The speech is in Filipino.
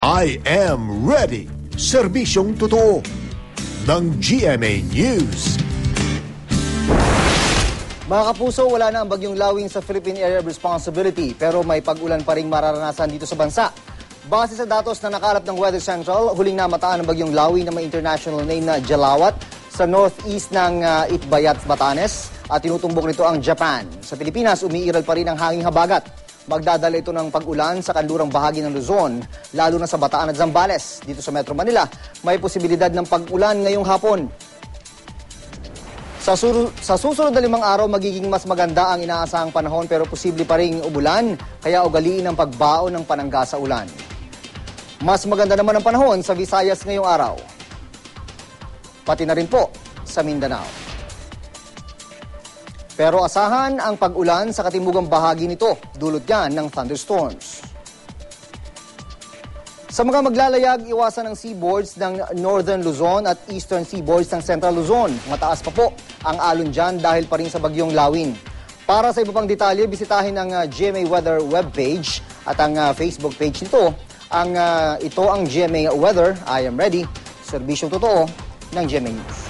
I am ready. Serbisyong totoo ng GMA News. Mga kapuso, wala na ang bagyong Lawing sa Philippine Area of Responsibility pero may pag-ulan pa ring mararanasan dito sa bansa. Base sa datos na nakalap ng Weather Central, huling namataan ang bagyong Lawing na may international name na Jalawat sa northeast ng Itbayat, Batanes at tinutumbok nito ang Japan. Sa Pilipinas, umiiral pa rin ang hanging habagat. Magdadala ito ng pag-ulan sa kanlurang bahagi ng Luzon, lalo na sa Bataan at Zambales. Dito sa Metro Manila, may posibilidad ng pag-ulan ngayong hapon. Sa susunod na 5 araw, magiging mas maganda ang inaasahang panahon pero posible pa ring umulan, kaya ugaliin ang pagbaon ng panangga sa ulan. Mas maganda naman ang panahon sa Visayas ngayong araw. Pati na rin po sa Mindanao. Pero asahan ang pag-ulan sa katimugang bahagi nito, dulot yan ng thunderstorms. Sa mga maglalayag, iwasan ang seaboards ng Northern Luzon at Eastern seaboards ng Central Luzon. Mataas pa po ang alon dyan dahil pa rin sa bagyong Lawin. Para sa iba pang detalye, bisitahin ang GMA Weather webpage at ang Facebook page nito. Ito ang GMA Weather, I am ready, serbisyong totoo ng GMA News.